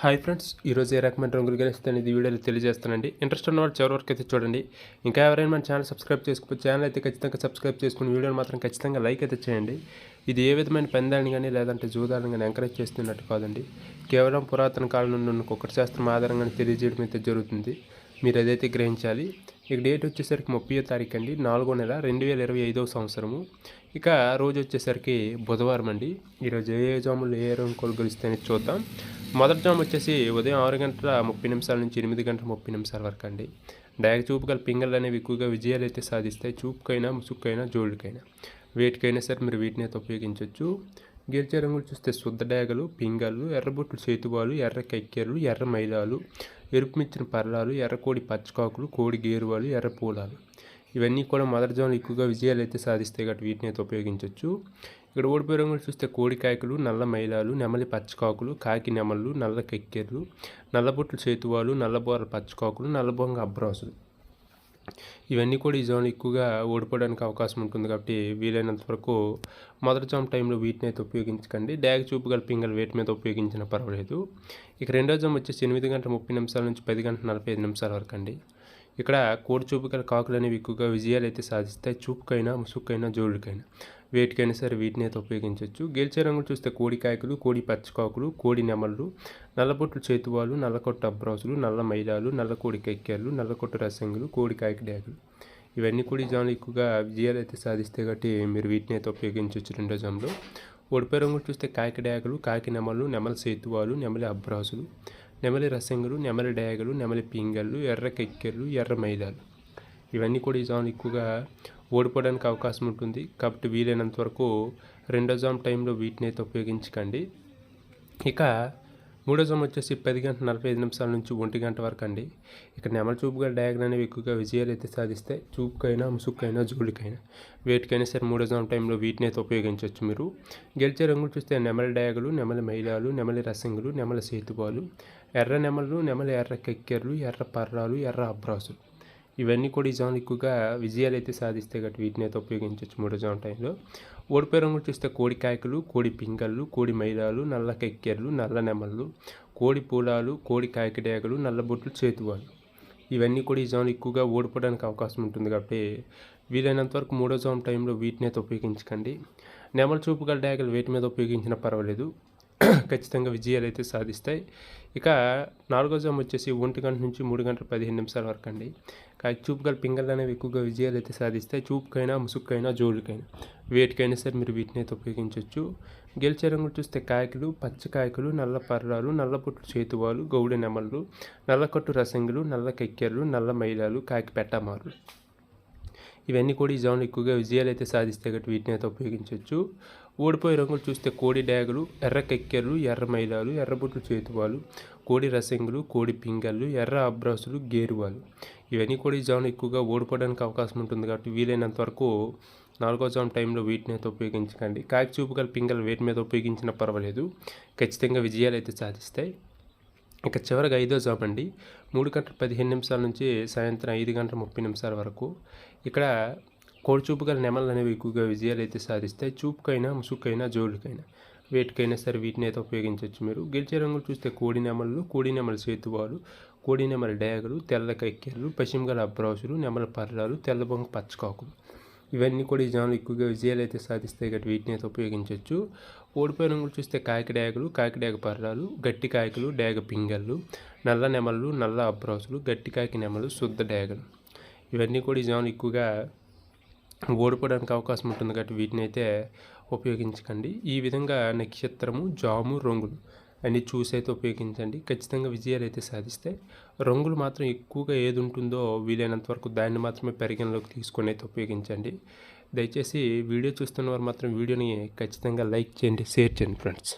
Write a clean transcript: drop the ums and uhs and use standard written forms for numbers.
Hi friends, ఈరోజు ఏ రకమైన రంగులు గెలుస్తాను ఇది వీడియోలో తెలియజేస్తానండి. ఇంట్రెస్ట్ ఉన్న వాళ్ళు చివరి వరకు అయితే చూడండి. ఇంకా ఎవరైనా మన ఛానల్ సబ్స్క్రైబ్ చేసుకోవచ్చు. ఛానల్ అయితే ఖచ్చితంగా సబ్స్క్రైబ్ చేసుకుని వీడియోని మాత్రం ఖచ్చితంగా లైక్ అయితే చేయండి. ఇది ఏ విధమైన పందాన్ని కానీ లేదంటే జూదాలను కానీ ఎంకరేజ్ చేస్తున్నట్టు కాదండి. కేవలం పురాతన కాలం నుండి ఉన్న కుక్కటి శాస్త్రం ఆధారంగానే తెలియజేయడం అయితే జరుగుతుంది. మీరు అదైతే గ్రహించాలి. ఇక డేట్ వచ్చేసరికి 30వ తారీఖు అండి, 4వ నెల 2025వ సంవత్సరము. ఇక రోజు వచ్చేసరికి బుధవారం అండి. ఈరోజు ఏ జాములు ఏ రంగులు గెలుస్తాయని చూద్దాం. మొదటి జాము వచ్చేసి ఉదయం 6:30 నుంచి 8:30 వరకు అండి. డైరెక్ట్ చూపు గల పింగళ్ళు అనేవి ఎక్కువగా విజయాలు అయితే సాధిస్తాయి. చూపుకైనా ముసుక్కైనా జోళ్ళకైనా వేటికైనా సరే మీరు వీటిని అయితే ఉపయోగించవచ్చు. గెలిచే రంగులు చూస్తే శుద్ధ డేగలు, పింగళ్ళు, ఎర్రబొట్లు చేతువాలు, ఎర్ర కక్కెరలు, ఎర్ర మైలాలు, ఎరుపు మిచ్చిన పర్లాలు, ఎర్రకోడి పచ్చకాకులు, కోడి గేరువాలు, ఎర్ర పూలాలు ఇవన్నీ కూడా మొదటి జాములు ఎక్కువగా విజయాలు అయితే సాధిస్తాయి కాబట్టి వీటిని అయితే ఉపయోగించవచ్చు. ఇక్కడ ఓడిపోయే రంగులు చూస్తే కోడికాయకులు, నల్ల మైలాలు, నెమలి పచ్చకాకులు, కాకి నెమళ్ళు, నల్ల కెక్కెర్లు, నల్లబొట్లు చేతువాలు, నల్లబోర పచ్చకాకులు, నల్లబొంగ అబ్రాసులు ఇవన్నీ కూడా ఈ జోన్లో ఎక్కువగా ఓడిపోవడానికి అవకాశం ఉంటుంది కాబట్టి వీలైనంత వరకు మొదటి జామ్ టైంలో వీటిని అయితే ఉపయోగించకండి. డ్యాగ్ చూపు గల పింగల్ వేటి మీద ఉపయోగించినా పర్వాలేదు. ఇక రెండో జామ్ వచ్చేసి 8:30 నుంచి 10:45 వరకు అండి. ఇక్కడ కోడి చూపు గల కాకులు అనేవి ఎక్కువగా విజయాలు అయితే సాధిస్తాయి. చూపుకైనా ముసుక్కైనా జోళ్ళకైనా వేటికైనా సరే వీటిని అయితే ఉపయోగించవచ్చు. గెలిచే రంగులు చూస్తే కోడి కాయకులు, కోడి పచ్చకాకులు, కోడి నెమళ్ళు, నల్లబొట్లు చేతువాలు, నల్లకొట్టు అబ్రాసులు, నల్ల మైలాలు, నల్లకోడి కెక్కెర్లు, నల్లకొట్టు రసంగులు, కోడి కాయకి డ్యాగులు ఇవన్నీ కూడా ఈ జామ్లో ఎక్కువగా విజయాలు అయితే సాధిస్తాయి కాబట్టి మీరు వీటిని అయితే ఉపయోగించవచ్చు. రెండో జామ్లో ఓడిపోయే రంగులు చూస్తే కాకి డ్యాగులు, కాకి నెమళ్ళు, నెమలి సేతువాలు, నెమలి అబ్రాసులు, నెమలి రసంగులు, నెమలి డ్యాగలు, నెమలి పింగళ్ళు, ఎర్ర కెక్కెర్లు, ఎర్ర మైదాలు ఇవన్నీ కూడా ఈ జామ్ ఎక్కువగా ఓడిపోవడానికి అవకాశం ఉంటుంది కాబట్టి వీలైనంత వరకు రెండో జామ్ టైంలో వీటిని అయితే ఉపయోగించకండి. ఇక మూడో జామ్ వచ్చేసి 10:45 నుంచి 1 వరకు అండి. ఇక్కడ నెమలి చూపుగా డయాగ్రామ్ అనేవి ఎక్కువగా విజయాలు అయితే సాధిస్తాయి. చూపుకైనా ముసుక్కైనా జోలికైనా వేటికైనా సరే మూడో జామ్ టైంలో వీటిని అయితే ఉపయోగించవచ్చు. మీరు గెలిచే రంగులు చూస్తే నెమలి డయాగులు, నెమలి మైలాలు, నెమలి రసంగులు, నెమలి సేతుబాలు, ఎర్ర నెమళ్ళు, నెమలి ఎర్ర కెక్కెర్లు, ఎర్ర పర్రాలు, ఎర్ర అబ్రాసులు ఇవన్నీ కూడా ఈ జామ్ ఎక్కువగా విజయాలు అయితే సాధిస్తాయి కాబట్టి వీటిని అయితే ఉపయోగించవచ్చు మూడో జామ్ టైంలో. ఓడిపోయే రంగులు చూస్తే కోడి కాయకులు, కోడి పింగళ్ళు, కోడి మైలాలు, నల్ల కెక్కెర్లు, నల్ల నెమళ్ళు, కోడి పూలాలు, కోడి కాయకడేగలు, నల్లబొట్లు చేతువాలు ఇవన్నీ కూడా ఈ జామ్ ఎక్కువగా ఓడిపోవడానికి అవకాశం ఉంటుంది కాబట్టి వీలైనంత వరకు మూడో జామ్ టైంలో వీటిని అయితే ఉపయోగించకండి. నెమల చూపు గల డ్యాగలు వేటి మీద ఉపయోగించినా పర్వాలేదు, ఖచ్చితంగా విజయాలు అయితే సాధిస్తాయి. ఇక నాలుగో జామ్ వచ్చేసి 1 నుంచి 3:15 వరకు అండి. కాకి చూపు గల పింగళ్ళు అనేవి ఎక్కువగా విజయాలు అయితే సాధిస్తాయి. చూపుకైనా ముసుక్కైనా జోళ్ళకైనా వేటికైనా సరే మీరు వీటిని అయితే ఉపయోగించవచ్చు. గెలిచే రంగులు చూస్తే కాయకులు, పచ్చకాయకులు, నల్ల పర్రాలు, నల్ల పొట్లు చేతువాలు, గౌడ నెమళ్ళు, నల్లకట్టు రసంగులు, నల్ల కెక్కెర్లు, నల్ల మైలాలు, కాకి పెట్టమారులు ఇవన్నీ కూడా ఈ జామ్లో ఎక్కువగా విజయాలు అయితే సాధిస్తాయి కాబట్టి వీటిని అయితే ఉపయోగించవచ్చు. ఓడిపోయే రంగులు చూస్తే కోడి డ్యాగులు, ఎర్ర కెక్కెర్లు, ఎర్ర మైలాలు, ఎర్రబొట్లు చేతువాలు, కోడి రసంగులు, కోడి పింగళ్ళు, ఎర్ర అబ్రాసులు, గేరువాలు ఇవన్నీ కూడా ఈ జామ్లో ఎక్కువగా ఓడిపోవడానికి అవకాశం ఉంటుంది కాబట్టి వీలైనంత వరకు నాలుగో జామ్ టైంలో వీటిని అయితే ఉపయోగించకండి. కాకి చూపు గల పింగళ్ళు వేటి మీద ఉపయోగించినా పర్వాలేదు, ఖచ్చితంగా విజయాలు అయితే సాధిస్తాయి. ఇక చివరిగా ఐదో జామ్ అండి, 3:15 నుంచి సాయంత్రం 5:30 వరకు. ఇక్కడ కోడి చూపు గల నెమళ్ళు అనేవి ఎక్కువగా విజయాలు అయితే సాధిస్తాయి. చూపుకైనా ముసుక్కైనా జోళ్ళకైనా వేటికైనా సరే వీటిని అయితే ఉపయోగించవచ్చు. మీరు గెలిచే రంగులు చూస్తే కోడి నెమళ్ళు, కోడి నెమలి సేతువాలు, కోడి నెమలి డేగలు, తెల్ల కక్కెర్లు, పశ్చిమ గల అబ్రాసులు, నెమల పర్రాలు, తెల్లబొంగ పచ్చకాకులు ఇవన్నీ కూడా ఈ జామ్లో ఎక్కువగా విజయాలు అయితే సాధిస్తాయి కాబట్టి వీటిని అయితే ఉపయోగించవచ్చు. ఓడిపోయే రంగులు చూస్తే కాకి డ్యాగలు, కాకి డ్యాగ పర్రాలు, గట్టి కాయకులు, డ్యాగ పింగళ్ళు, నల్ల నెమళ్ళు, నల్ల అబ్రాసులు, గట్టి కాకి నెమలు, శుద్ధ డ్యాగలు ఇవన్నీ కూడా ఈ జామ్లో ఎక్కువగా ఓడిపోవడానికి అవకాశం ఉంటుంది కాబట్టి వీటిని అయితే ఉపయోగించకండి. ఈ విధంగా నక్షత్రము, జాము, రంగులు అన్నీ చూసి అయితే ఉపయోగించండి. ఖచ్చితంగా విజయాలు అయితే సాధిస్తాయి. రంగులు మాత్రం ఎక్కువగా ఏది ఉంటుందో వీలైనంత వరకు దాన్ని మాత్రమే పరిగణలోకి తీసుకొని అయితే ఉపయోగించండి. దయచేసి వీడియో చూస్తున్న వారు మాత్రం వీడియోని ఖచ్చితంగా లైక్ చేయండి, షేర్ చేయండి ఫ్రెండ్స్.